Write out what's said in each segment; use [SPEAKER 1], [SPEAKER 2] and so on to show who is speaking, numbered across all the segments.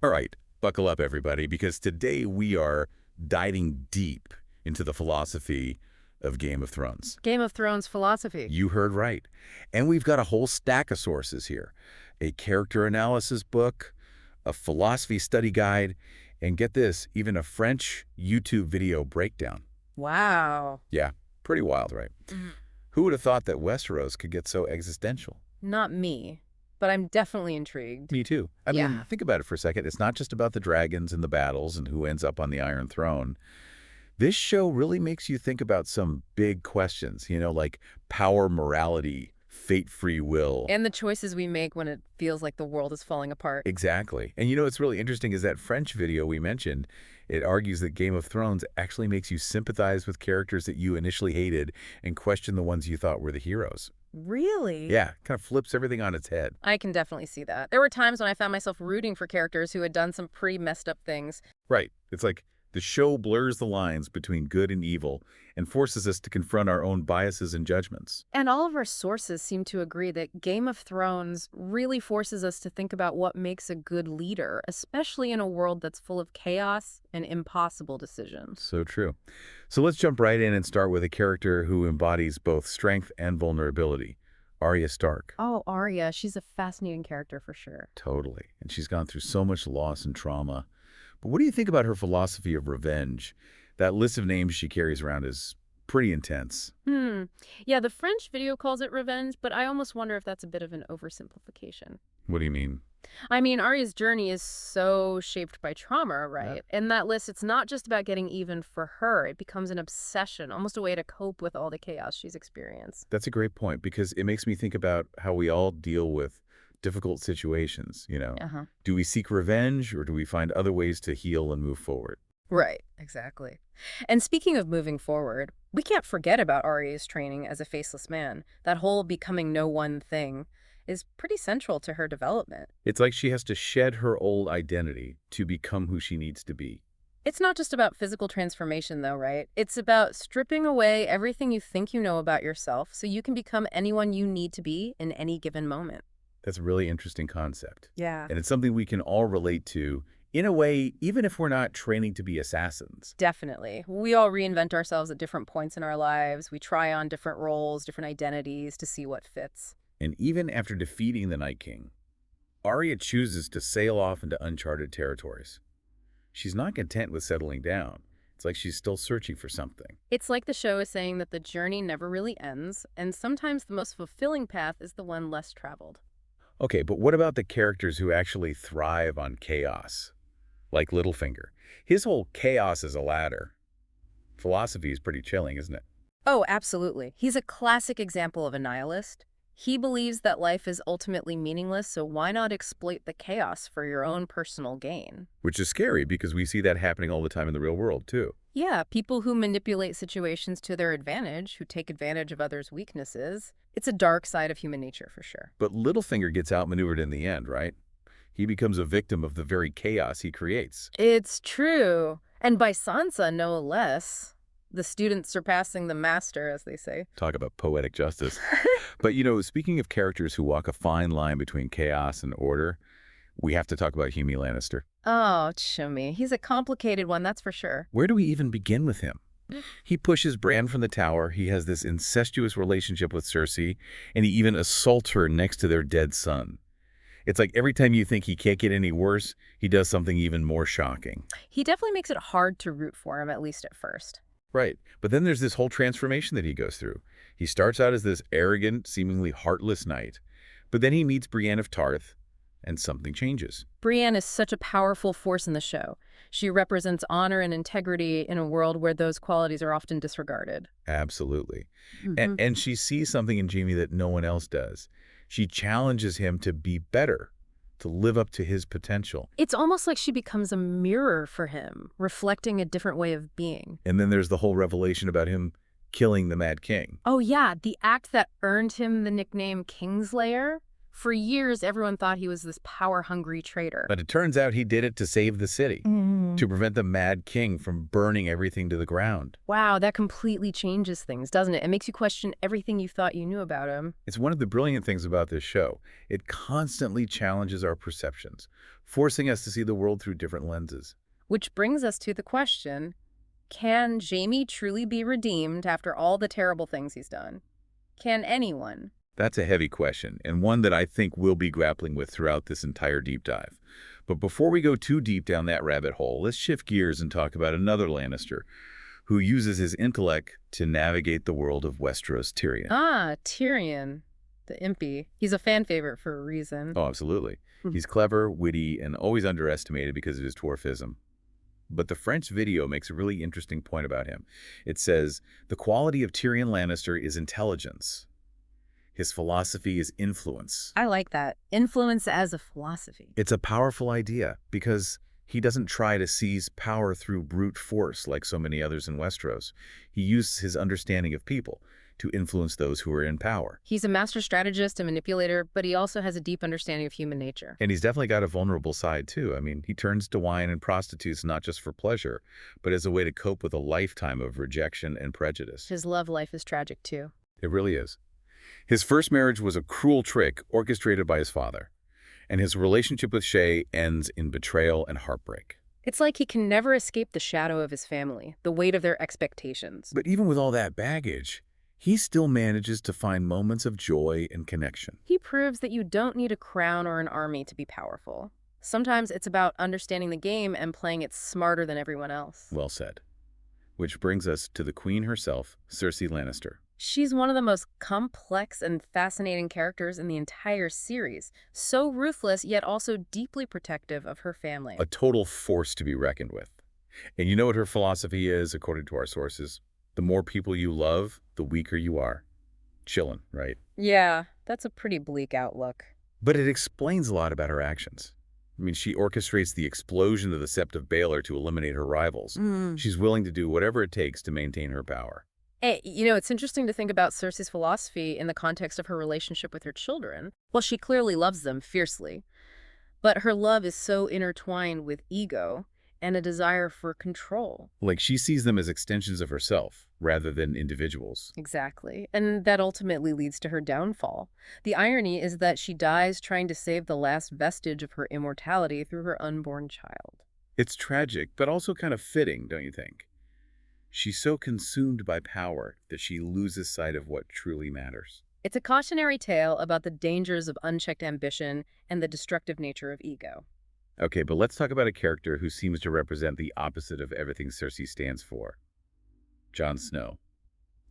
[SPEAKER 1] All right, buckle up, everybody, because today we are diving deep into the philosophy of Game of Thrones.
[SPEAKER 2] Game of Thrones philosophy.
[SPEAKER 1] You heard right. And we've got a whole stack of sources here. A character analysis book, a philosophy study guide, and get this, even a French YouTube video breakdown.
[SPEAKER 2] Wow.
[SPEAKER 1] Yeah, pretty wild, right?
[SPEAKER 2] Mhm.
[SPEAKER 1] Who would have thought that Westeros could get so existential?
[SPEAKER 2] Not me, but I'm definitely intrigued.
[SPEAKER 1] Me too. I mean,
[SPEAKER 2] Yeah.
[SPEAKER 1] think about it for a second. It's not just about the dragons and the battles and who ends up on the Iron Throne. This show really makes you think about some big questions, like power, morality, fate, free will.
[SPEAKER 2] And the choices we make when it feels like the world is falling apart.
[SPEAKER 1] Exactly. And what's really interesting is that French video we mentioned, it argues that Game of Thrones actually makes you sympathize with characters that you initially hated and question the ones you thought were the heroes.
[SPEAKER 2] Really?
[SPEAKER 1] Yeah, kind of flips everything on its head.
[SPEAKER 2] I can definitely see that. There were times when I found myself rooting for characters who had done some pretty messed up things.
[SPEAKER 1] Right. It's like the show blurs the lines between good and evil and forces us to confront our own biases and judgments.
[SPEAKER 2] And all of our sources seem to agree that Game of Thrones really forces us to think about what makes a good leader, especially in a world that's full of chaos and impossible decisions.
[SPEAKER 1] So true. So let's jump right in and start with a character who embodies both strength and vulnerability, Arya Stark.
[SPEAKER 2] Oh, Arya, she's a fascinating character for sure.
[SPEAKER 1] Totally. And she's gone through so much loss and trauma. But what do you think about her philosophy of revenge? That list of names she carries around is pretty intense.
[SPEAKER 2] Yeah, the French video calls it revenge, but I almost wonder if that's a bit of an oversimplification.
[SPEAKER 1] What do you mean?
[SPEAKER 2] I mean, Arya's journey is so shaped by trauma,
[SPEAKER 1] Yeah.
[SPEAKER 2] right? In that list, it's not just about getting even for her. It becomes an obsession, almost a way to cope with all the chaos she's experienced.
[SPEAKER 1] That's a great point because it makes me think about how we all deal with difficult situations.
[SPEAKER 2] Uh-huh.
[SPEAKER 1] Do we seek revenge or do we find other ways to heal and move forward?
[SPEAKER 2] Right, exactly. And speaking of moving forward, we can't forget about Arya's training as a faceless man. That whole becoming no one thing is pretty central to her development.
[SPEAKER 1] It's like she has to shed her old identity to become who she needs to be.
[SPEAKER 2] It's not just about physical transformation, though, right? It's about stripping away everything you think you know about yourself so you can become anyone you need to be in any given moment.
[SPEAKER 1] That's a really interesting concept.
[SPEAKER 2] Yeah.
[SPEAKER 1] And it's something we can all relate to, in a way, even if we're not training to be assassins.
[SPEAKER 2] Definitely. We all reinvent ourselves at different points in our lives. We try on different roles, different identities to see what fits.
[SPEAKER 1] And even after defeating the Night King, Arya chooses to sail off into uncharted territories. She's not content with settling down. It's like she's still searching for something.
[SPEAKER 2] It's like the show is saying that the journey never really ends, and sometimes the most fulfilling path is the one less traveled.
[SPEAKER 1] Okay, but what about the characters who actually thrive on chaos? Like Littlefinger. His whole chaos is a ladder philosophy is pretty chilling, isn't it?
[SPEAKER 2] Oh, absolutely. He's a classic example of a nihilist. He believes that life is ultimately meaningless, so why not exploit the chaos for your own personal gain?
[SPEAKER 1] Which is scary because we see that happening all the time in the real world, too.
[SPEAKER 2] Yeah, people who manipulate situations to their advantage, who take advantage of others' weaknesses. It's a dark side of human nature for sure.
[SPEAKER 1] But Littlefinger gets outmaneuvered in the end, right? He becomes a victim of the very chaos he creates.
[SPEAKER 2] It's true. And by Sansa, no less. The student surpassing the master, as they say.
[SPEAKER 1] Talk about poetic justice. But, speaking of characters who walk a fine line between chaos and order, we have to talk about Jaime Lannister.
[SPEAKER 2] Oh, Chummy. He's a complicated one, that's for sure.
[SPEAKER 1] Where do we even begin with him? He pushes Bran from the tower, he has this incestuous relationship with Cersei, and he even assaults her next to their dead son. It's like every time you think he can't get any worse, he does something even more shocking.
[SPEAKER 2] He definitely makes it hard to root for him, at least at first.
[SPEAKER 1] Right. But then there's this whole transformation that he goes through. He starts out as this arrogant, seemingly heartless knight, but then he meets Brienne of Tarth, and something changes.
[SPEAKER 2] Brienne is such a powerful force in the show. She represents honor and integrity in a world where those qualities are often disregarded.
[SPEAKER 1] Absolutely.
[SPEAKER 2] Mhm.
[SPEAKER 1] And she sees something in Jaime that no one else does. She challenges him to be better, to live up to his potential.
[SPEAKER 2] It's almost like she becomes a mirror for him, reflecting a different way of being.
[SPEAKER 1] And then there's the whole revelation about him killing the Mad King.
[SPEAKER 2] Oh yeah, the act that earned him the nickname Kingslayer. For years, everyone thought he was this power-hungry traitor.
[SPEAKER 1] But it turns out he did it to save the city. to prevent the Mad King from burning everything to the ground.
[SPEAKER 2] Wow, that completely changes things, doesn't it? It makes you question everything you thought you knew about him.
[SPEAKER 1] It's one of the brilliant things about this show. It constantly challenges our perceptions, forcing us to see the world through different lenses.
[SPEAKER 2] Which brings us to the question, can Jaime truly be redeemed after all the terrible things he's done? Can anyone?
[SPEAKER 1] That's a heavy question, and one that I think we'll be grappling with throughout this entire deep dive. But before we go too deep down that rabbit hole, let's shift gears and talk about another Lannister who uses his intellect to navigate the world of Westeros, Tyrion.
[SPEAKER 2] Ah, Tyrion, the impy. He's a fan favorite for a reason.
[SPEAKER 1] Oh, absolutely.
[SPEAKER 2] Hmm.
[SPEAKER 1] He's clever, witty, and always underestimated because of his dwarfism. But the French video makes a really interesting point about him. It says, the quality of Tyrion Lannister is intelligence. His philosophy is influence.
[SPEAKER 2] I like that. Influence as a philosophy.
[SPEAKER 1] It's a powerful idea because he doesn't try to seize power through brute force like so many others in Westeros. He uses his understanding of people to influence those who are in power.
[SPEAKER 2] He's a master strategist and manipulator, but he also has a deep understanding of human nature.
[SPEAKER 1] And he's definitely got a vulnerable side, too. I mean, he turns to wine and prostitutes not just for pleasure, but as a way to cope with a lifetime of rejection and prejudice.
[SPEAKER 2] His love life is tragic, too.
[SPEAKER 1] It really is. His first marriage was a cruel trick orchestrated by his father, and his relationship with Shay ends in betrayal and heartbreak.
[SPEAKER 2] It's like he can never escape the shadow of his family, the weight of their expectations.
[SPEAKER 1] But even with all that baggage, he still manages to find moments of joy and connection.
[SPEAKER 2] He proves that you don't need a crown or an army to be powerful. Sometimes it's about understanding the game and playing it smarter than everyone else.
[SPEAKER 1] Well said. Which brings us to the queen herself, Cersei Lannister.
[SPEAKER 2] She's one of the most complex and fascinating characters in the entire series. So ruthless, yet also deeply protective of her family.
[SPEAKER 1] A total force to be reckoned with. And you know what her philosophy is, according to our sources? The more people you love, the weaker you are. Chillin', right?
[SPEAKER 2] Yeah, that's a pretty bleak outlook.
[SPEAKER 1] But it explains a lot about her actions. I mean, she orchestrates the explosion of the Sept of Baelor to eliminate her rivals. She's willing to do whatever it takes to maintain her power.
[SPEAKER 2] It's interesting to think about Cersei's philosophy in the context of her relationship with her children. Well, she clearly loves them fiercely, but her love is so intertwined with ego and a desire for control.
[SPEAKER 1] Like she sees them as extensions of herself, rather than individuals.
[SPEAKER 2] Exactly. And that ultimately leads to her downfall. The irony is that she dies trying to save the last vestige of her immortality through her unborn child.
[SPEAKER 1] It's tragic, but also kind of fitting, don't you think? She's so consumed by power that she loses sight of what truly matters.
[SPEAKER 2] It's a cautionary tale about the dangers of unchecked ambition and the destructive nature of ego.
[SPEAKER 1] Okay, but let's talk about a character who seems to represent the opposite of everything Cersei stands for. Jon Snow.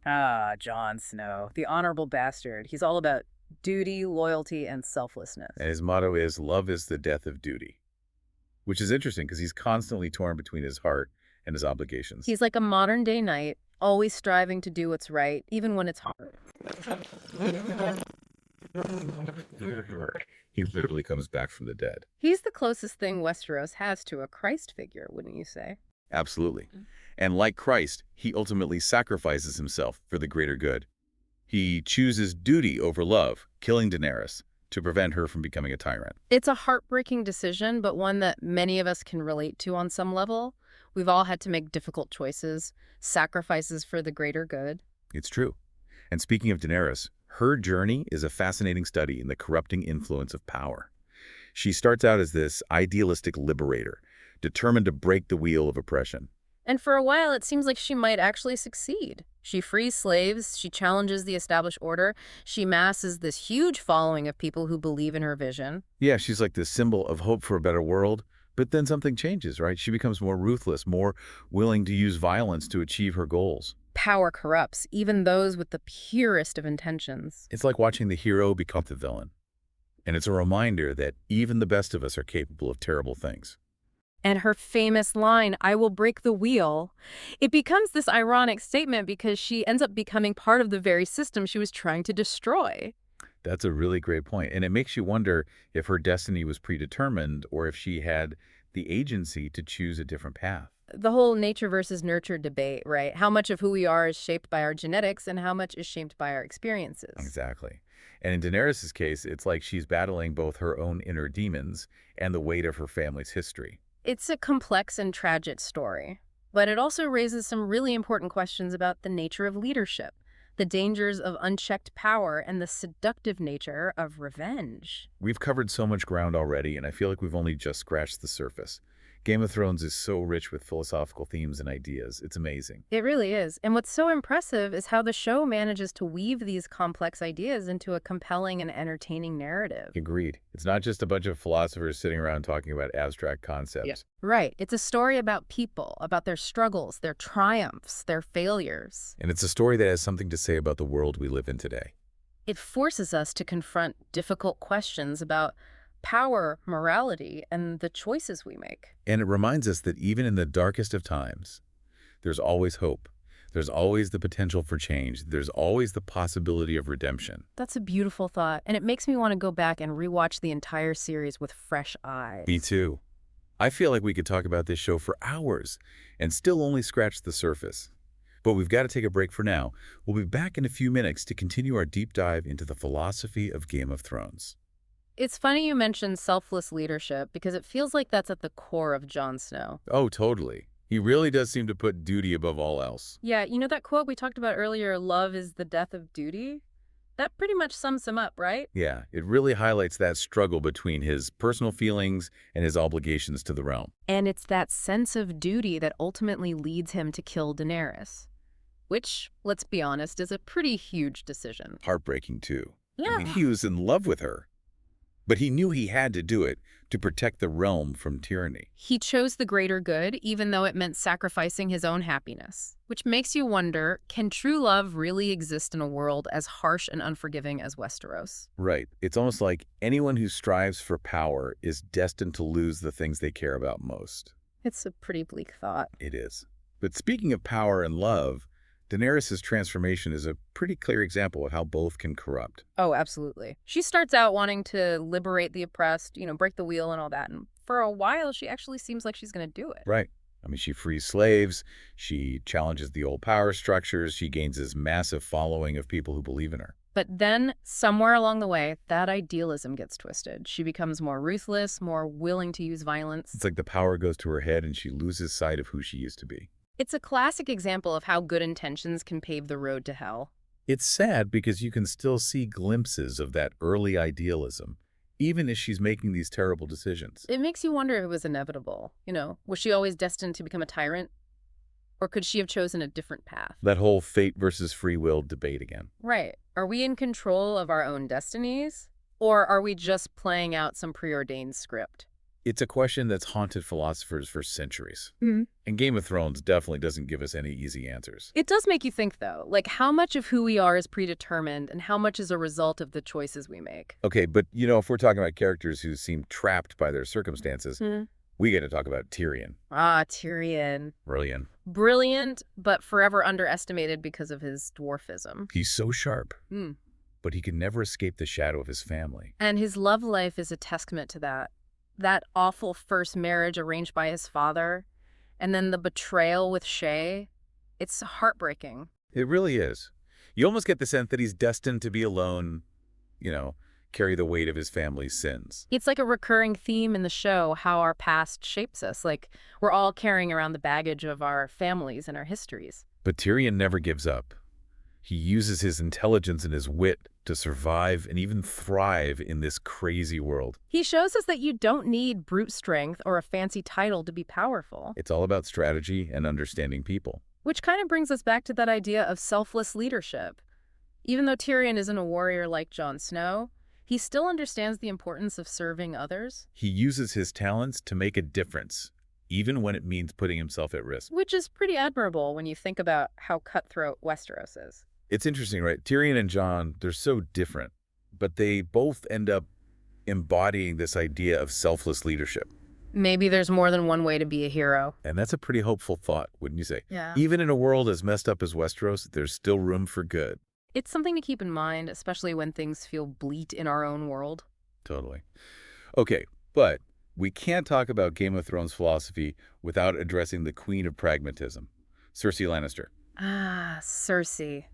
[SPEAKER 2] Ah, Jon Snow, the honorable bastard. He's all about duty, loyalty, and selflessness.
[SPEAKER 1] And his motto is, love is the death of duty. Which is interesting because he's constantly torn between his heart and his obligations.
[SPEAKER 2] He's like a modern-day knight, always striving to do what's right, even when it's hard.
[SPEAKER 1] He literally comes back from the dead.
[SPEAKER 2] He's the closest thing Westeros has to a Christ figure, wouldn't you say?
[SPEAKER 1] Absolutely. And like Christ, he ultimately sacrifices himself for the greater good. He chooses duty over love, killing Daenerys, to prevent her from becoming a tyrant.
[SPEAKER 2] It's a heartbreaking decision, but one that many of us can relate to on some level. We've all had to make difficult choices, sacrifices for the greater good.
[SPEAKER 1] It's true. And speaking of Daenerys, her journey is a fascinating study in the corrupting influence of power. She starts out as this idealistic liberator, determined to break the wheel of oppression.
[SPEAKER 2] And for a while, it seems like she might actually succeed. She frees slaves, she challenges the established order, she masses this huge following of people who believe in her vision.
[SPEAKER 1] Yeah, she's like this symbol of hope for a better world, but then something changes, right? She becomes more ruthless, more willing to use violence to achieve her goals.
[SPEAKER 2] Power corrupts, even those with the purest of intentions.
[SPEAKER 1] It's like watching the hero become the villain. And it's a reminder that even the best of us are capable of terrible things.
[SPEAKER 2] And her famous line, "I will break the wheel," it becomes this ironic statement because she ends up becoming part of the very system she was trying to destroy.
[SPEAKER 1] That's a really great point. And it makes you wonder if her destiny was predetermined or if she had the agency to choose a different path.
[SPEAKER 2] The whole nature versus nurture debate, right? How much of who we are is shaped by our genetics and how much is shaped by our experiences.
[SPEAKER 1] Exactly. And in Daenerys' case, it's like she's battling both her own inner demons and the weight of her family's history.
[SPEAKER 2] It's a complex and tragic story, but it also raises some really important questions about the nature of leadership, the dangers of unchecked power, and the seductive nature of revenge.
[SPEAKER 1] We've covered so much ground already, and I feel like we've only just scratched the surface. Game of Thrones is so rich with philosophical themes and ideas. It's amazing.
[SPEAKER 2] It really is. And what's so impressive is how the show manages to weave these complex ideas into a compelling and entertaining narrative.
[SPEAKER 1] Agreed. It's not just a bunch of philosophers sitting around talking about abstract concepts.
[SPEAKER 2] Yeah. Right. It's a story about people, about their struggles, their triumphs, their failures.
[SPEAKER 1] And it's a story that has something to say about the world we live in today.
[SPEAKER 2] It forces us to confront difficult questions about power, morality, and the choices we make.
[SPEAKER 1] And it reminds us that even in the darkest of times, there's always hope. There's always the potential for change. There's always the possibility of redemption.
[SPEAKER 2] That's a beautiful thought, and it makes me want to go back and rewatch the entire series with fresh eyes.
[SPEAKER 1] Me too. I feel like we could talk about this show for hours and still only scratch the surface. But we've got to take a break for now. We'll be back in a few minutes to continue our deep dive into the philosophy of Game of Thrones.
[SPEAKER 2] It's funny you mentioned selfless leadership because it feels like that's at the core of Jon Snow.
[SPEAKER 1] Oh, totally. He really does seem to put duty above all else.
[SPEAKER 2] Yeah, you know that quote we talked about earlier, love is the death of duty? That pretty much sums him up, right?
[SPEAKER 1] Yeah, it really highlights that struggle between his personal feelings and his obligations to the realm.
[SPEAKER 2] And it's that sense of duty that ultimately leads him to kill Daenerys. Which, let's be honest, is a pretty huge decision.
[SPEAKER 1] Heartbreaking, too.
[SPEAKER 2] Yeah.
[SPEAKER 1] I mean, he was in love with her. But he knew he had to do it to protect the realm from tyranny.
[SPEAKER 2] He chose the greater good, even though it meant sacrificing his own happiness. Which makes you wonder, can true love really exist in a world as harsh and unforgiving as Westeros?
[SPEAKER 1] Right. It's almost like anyone who strives for power is destined to lose the things they care about most.
[SPEAKER 2] It's a pretty bleak thought.
[SPEAKER 1] It is. But speaking of power and love, Daenerys' transformation is a pretty clear example of how both can corrupt.
[SPEAKER 2] Oh, absolutely. She starts out wanting to liberate the oppressed, break the wheel and all that. And for a while, she actually seems like she's going to do it.
[SPEAKER 1] Right. I mean, she frees slaves, she challenges the old power structures, she gains this massive following of people who believe in her.
[SPEAKER 2] But then, somewhere along the way, that idealism gets twisted. She becomes more ruthless, more willing to use violence.
[SPEAKER 1] It's like the power goes to her head and she loses sight of who she used to be.
[SPEAKER 2] It's a classic example of how good intentions can pave the road to hell.
[SPEAKER 1] It's sad because you can still see glimpses of that early idealism, even as she's making these terrible decisions.
[SPEAKER 2] It makes you wonder if it was inevitable. Was she always destined to become a tyrant? Or could she have chosen a different path?
[SPEAKER 1] That whole fate versus free will debate again.
[SPEAKER 2] Right. Are we in control of our own destinies? Or are we just playing out some preordained script?
[SPEAKER 1] It's a question that's haunted philosophers for centuries.
[SPEAKER 2] Mm-hmm.
[SPEAKER 1] And Game of Thrones definitely doesn't give us any easy answers.
[SPEAKER 2] It does make you think, though, like how much of who we are is predetermined and how much is a result of the choices we make.
[SPEAKER 1] Okay, but if we're talking about characters who seem trapped by their circumstances, we get to talk about Tyrion.
[SPEAKER 2] Ah, Tyrion.
[SPEAKER 1] Brilliant.
[SPEAKER 2] Brilliant, but forever underestimated because of his dwarfism.
[SPEAKER 1] He's so sharp, but he can never escape the shadow of his family.
[SPEAKER 2] And his love life is a testament to that. That awful first marriage arranged by his father, and then the betrayal with Shay. It's heartbreaking.
[SPEAKER 1] It really is. You almost get the sense that he's destined to be alone, carry the weight of his family's sins.
[SPEAKER 2] It's like a recurring theme in the show, how our past shapes us. Like we're all carrying around the baggage of our families and our histories.
[SPEAKER 1] But Tyrion never gives up. He uses his intelligence and his wit to survive and even thrive in this crazy world.
[SPEAKER 2] He shows us that you don't need brute strength or a fancy title to be powerful.
[SPEAKER 1] It's all about strategy and understanding people.
[SPEAKER 2] Which kind of brings us back to that idea of selfless leadership. Even though Tyrion isn't a warrior like Jon Snow, he still understands the importance of serving others.
[SPEAKER 1] He uses his talents to make a difference, even when it means putting himself at risk.
[SPEAKER 2] Which is pretty admirable when you think about how cutthroat Westeros is.
[SPEAKER 1] It's interesting, right? Tyrion and Jon, they're so different, but they both end up embodying this idea of selfless leadership.
[SPEAKER 2] Maybe there's more than one way to be a hero.
[SPEAKER 1] And that's a pretty hopeful thought, wouldn't you say?
[SPEAKER 2] Yeah.
[SPEAKER 1] Even in a world as messed up as Westeros, there's still room for good.
[SPEAKER 2] It's something to keep in mind, especially when things feel bleak in our own world.
[SPEAKER 1] Totally. Okay, but we can't talk about Game of Thrones philosophy without addressing the queen of pragmatism, Cersei Lannister.
[SPEAKER 2] Ah, Cersei.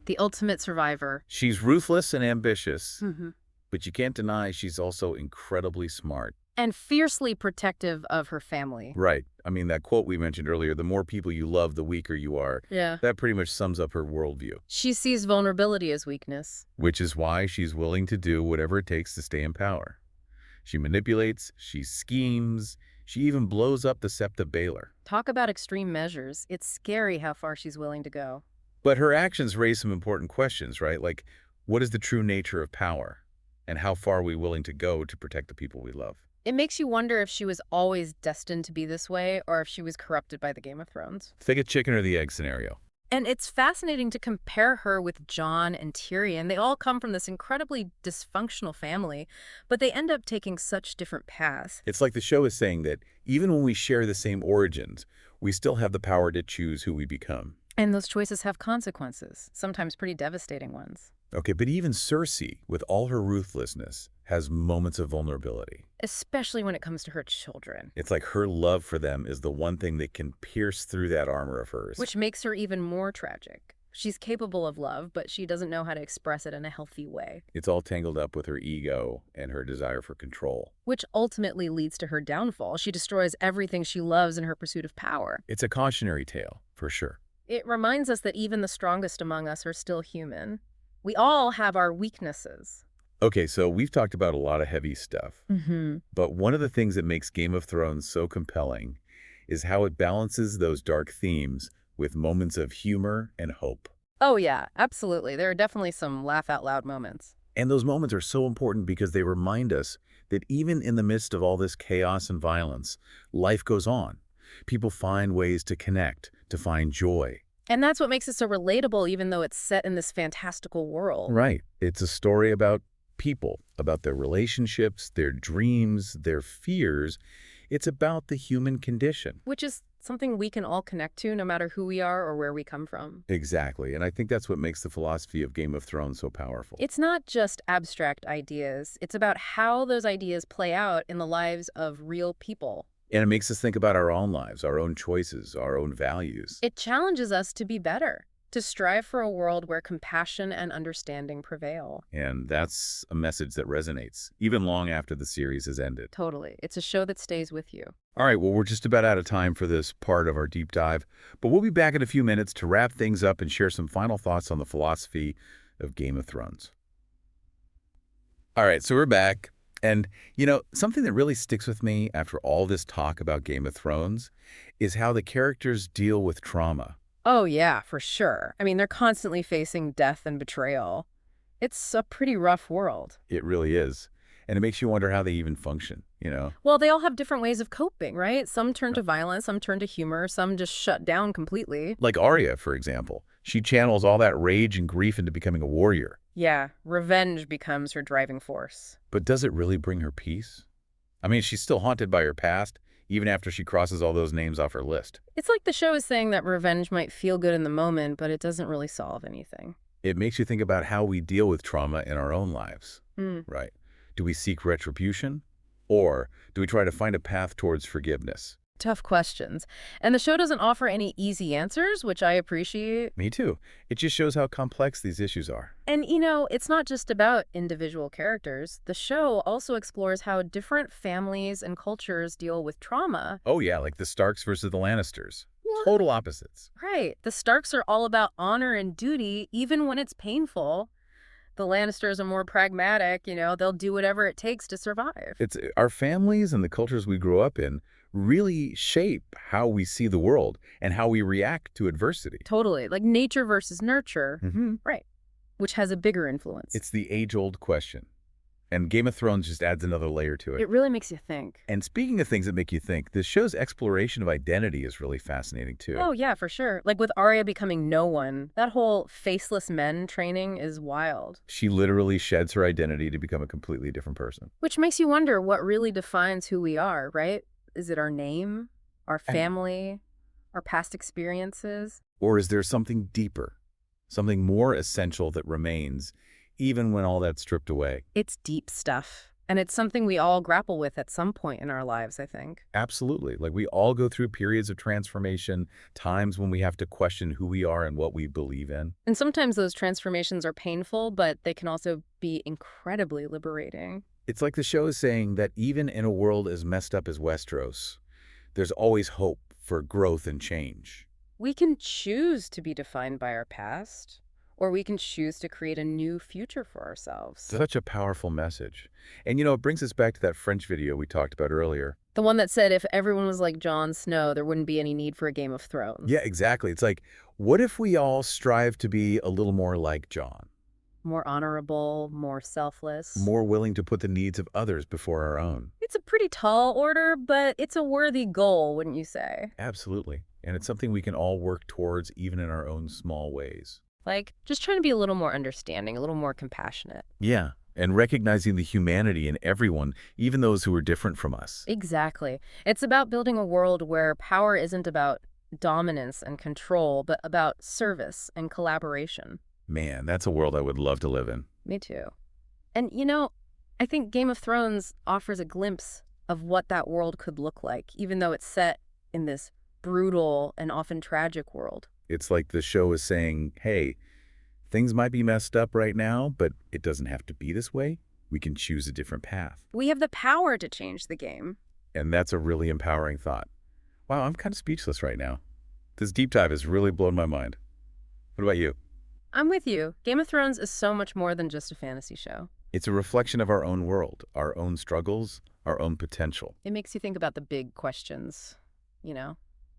[SPEAKER 2] The ultimate survivor.
[SPEAKER 1] She's ruthless and ambitious,
[SPEAKER 2] Mm-hmm.
[SPEAKER 1] but you can't deny she's also incredibly smart.
[SPEAKER 2] And fiercely protective of her family.
[SPEAKER 1] Right. I mean, that quote we mentioned earlier, the more people you love, the weaker you are.
[SPEAKER 2] Yeah.
[SPEAKER 1] That pretty much sums up her worldview,
[SPEAKER 2] She sees vulnerability as weakness.
[SPEAKER 1] which is why she's willing to do whatever it takes to stay in power. She manipulates, she schemes, she even blows up the Sept of Baelor.
[SPEAKER 2] Talk about extreme measures. It's scary how far she's willing to go.
[SPEAKER 1] But her actions raise some important questions, right? Like, what is the true nature of power? And how far are we willing to go to protect the people we love?
[SPEAKER 2] It makes you wonder if she was always destined to be this way or if she was corrupted by the Game of Thrones.
[SPEAKER 1] Think a chicken or the egg scenario.
[SPEAKER 2] And it's fascinating to compare her with Jon and Tyrion. They all come from this incredibly dysfunctional family, but they end up taking such different paths.
[SPEAKER 1] It's like the show is saying that even when we share the same origins, we still have the power to choose who we become.
[SPEAKER 2] And those choices have consequences, sometimes pretty devastating ones.
[SPEAKER 1] Okay, but even Cersei, with all her ruthlessness, has moments of vulnerability.
[SPEAKER 2] Especially when it comes to her children.
[SPEAKER 1] It's like her love for them is the one thing that can pierce through that armor of hers.
[SPEAKER 2] Which makes her even more tragic. She's capable of love, but she doesn't know how to express it in a healthy way.
[SPEAKER 1] It's all tangled up with her ego and her desire for control.
[SPEAKER 2] Which ultimately leads to her downfall. She destroys everything she loves in her pursuit of power.
[SPEAKER 1] It's a cautionary tale, for sure.
[SPEAKER 2] It reminds us that even the strongest among us are still human. We all have our weaknesses.
[SPEAKER 1] Okay, so we've talked about a lot of heavy stuff,
[SPEAKER 2] Mm-hmm.
[SPEAKER 1] but one of the things that makes Game of Thrones so compelling is how it balances those dark themes with moments of humor and hope.
[SPEAKER 2] Oh, yeah, absolutely. There are definitely some laugh-out-loud moments.
[SPEAKER 1] And those moments are so important because they remind us that even in the midst of all this chaos and violence, life goes on. People find ways to connect, to find joy.
[SPEAKER 2] And that's what makes it so relatable, even though it's set in this fantastical world.
[SPEAKER 1] Right. It's a story about people, about their relationships, their dreams, their fears. It's about the human condition.
[SPEAKER 2] Which is something we can all connect to, no matter who we are or where we come from.
[SPEAKER 1] Exactly. And I think that's what makes the philosophy of Game of Thrones so powerful.
[SPEAKER 2] It's not just abstract ideas. It's about how those ideas play out in the lives of real people.
[SPEAKER 1] And it makes us think about our own lives, our own choices, our own values.
[SPEAKER 2] It challenges us to be better, to strive for a world where compassion and understanding prevail.
[SPEAKER 1] And that's a message that resonates, even long after the series has ended.
[SPEAKER 2] Totally. It's a show that stays with you.
[SPEAKER 1] All right, well, we're just about out of time for this part of our deep dive, but we'll be back in a few minutes to wrap things up and share some final thoughts on the philosophy of Game of Thrones. All right, so we're back. And, something that really sticks with me after all this talk about Game of Thrones is how the characters deal with trauma.
[SPEAKER 2] Oh, yeah, for sure. I mean, they're constantly facing death and betrayal. It's a pretty rough world.
[SPEAKER 1] It really is. And it makes you wonder how they even function,
[SPEAKER 2] Well, they all have different ways of coping, right? Some turn to violence, some turn to humor, some just shut down completely.
[SPEAKER 1] Like Arya, for example. She channels all that rage and grief into becoming a warrior.
[SPEAKER 2] Yeah, revenge becomes her driving force.
[SPEAKER 1] But does it really bring her peace? I mean, she's still haunted by her past, even after she crosses all those names off her list.
[SPEAKER 2] It's like the show is saying that revenge might feel good in the moment, but it doesn't really solve anything.
[SPEAKER 1] It makes you think about how we deal with trauma in our own lives, right? Do we seek retribution? Or do we try to find a path towards forgiveness?
[SPEAKER 2] Tough questions. And the show doesn't offer any easy answers, which I appreciate.
[SPEAKER 1] Me too. It just shows how complex these issues are.
[SPEAKER 2] And, it's not just about individual characters. The show also explores how different families and cultures deal with trauma.
[SPEAKER 1] Oh yeah, like the Starks versus the Lannisters. Total opposites.
[SPEAKER 2] Right. The Starks are all about honor and duty, even when it's painful. The Lannisters are more pragmatic, they'll do whatever it takes to survive.
[SPEAKER 1] It's our families and the cultures we grew up in really shape how we see the world and how we react to adversity.
[SPEAKER 2] Totally. Like nature versus nurture. Right. Which has a bigger influence.
[SPEAKER 1] It's the age-old question. And Game of Thrones just adds another layer to it.
[SPEAKER 2] It really makes you think.
[SPEAKER 1] And speaking of things that make you think, this show's exploration of identity is really fascinating too.
[SPEAKER 2] Oh, yeah, for sure. Like with Arya becoming no one, that whole faceless men training is wild.
[SPEAKER 1] She literally sheds her identity to become a completely different person.
[SPEAKER 2] Which makes you wonder what really defines who we are, right? Is it our name, our family, our past experiences?
[SPEAKER 1] Or is there something deeper, something more essential that remains, even when all that's stripped away?
[SPEAKER 2] It's deep stuff. And it's something we all grapple with at some point in our lives, I think.
[SPEAKER 1] Absolutely. Like we all go through periods of transformation, times when we have to question who we are and what we believe in.
[SPEAKER 2] And sometimes those transformations are painful, but they can also be incredibly liberating.
[SPEAKER 1] It's like the show is saying that even in a world as messed up as Westeros, there's always hope for growth and change.
[SPEAKER 2] We can choose to be defined by our past, or we can choose to create a new future for ourselves.
[SPEAKER 1] Such a powerful message. And it brings us back to that French video we talked about earlier.
[SPEAKER 2] The one that said if everyone was like Jon Snow, there wouldn't be any need for a Game of Thrones.
[SPEAKER 1] Yeah, exactly. It's like, what if we all strive to be a little more like Jon?
[SPEAKER 2] More honorable, more selfless.
[SPEAKER 1] More willing to put the needs of others before our own.
[SPEAKER 2] It's a pretty tall order, but it's a worthy goal, wouldn't you say?
[SPEAKER 1] Absolutely. And it's something we can all work towards even in our own small ways.
[SPEAKER 2] Like, just trying to be a little more understanding, a little more compassionate.
[SPEAKER 1] Yeah, and recognizing the humanity in everyone, even those who are different from us.
[SPEAKER 2] Exactly. It's about building a world where power isn't about dominance and control, but about service and collaboration.
[SPEAKER 1] Man, that's a world I would love to live in.
[SPEAKER 2] Me too. And I think Game of Thrones offers a glimpse of what that world could look like, even though it's set in this brutal and often tragic world.
[SPEAKER 1] It's like the show is saying, hey, things might be messed up right now, but it doesn't have to be this way. We can choose a different path.
[SPEAKER 2] We have the power to change the game.
[SPEAKER 1] And that's a really empowering thought. Wow, I'm kind of speechless right now. This deep dive has really blown my mind. What about you?
[SPEAKER 2] I'm with you. Game of Thrones is so much more than just a fantasy show.
[SPEAKER 1] It's a reflection of our own world, our own struggles, our own potential.
[SPEAKER 2] It makes you think about the big questions,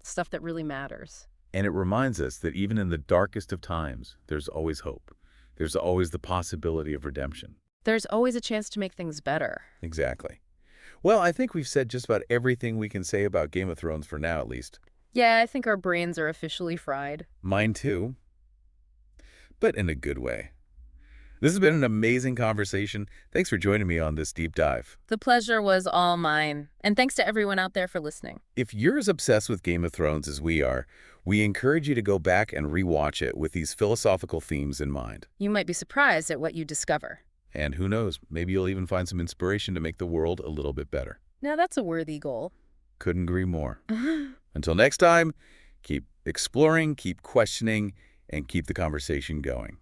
[SPEAKER 2] stuff that really matters.
[SPEAKER 1] And it reminds us that even in the darkest of times, there's always hope. There's always the possibility of redemption.
[SPEAKER 2] There's always a chance to make things better.
[SPEAKER 1] Exactly. Well, I think we've said just about everything we can say about Game of Thrones for now, at least.
[SPEAKER 2] Yeah, I think our brains are officially fried.
[SPEAKER 1] Mine too. But in a good way. This has been an amazing conversation. Thanks for joining me on this deep dive.
[SPEAKER 2] The pleasure was all mine. And thanks to everyone out there for listening.
[SPEAKER 1] If you're as obsessed with Game of Thrones as we are, we encourage you to go back and rewatch it with these philosophical themes in mind.
[SPEAKER 2] You might be surprised at what you discover.
[SPEAKER 1] And who knows, maybe you'll even find some inspiration to make the world a little bit better.
[SPEAKER 2] Now that's a worthy goal.
[SPEAKER 1] Couldn't agree more. Until next time, keep exploring, keep questioning, and keep the conversation going.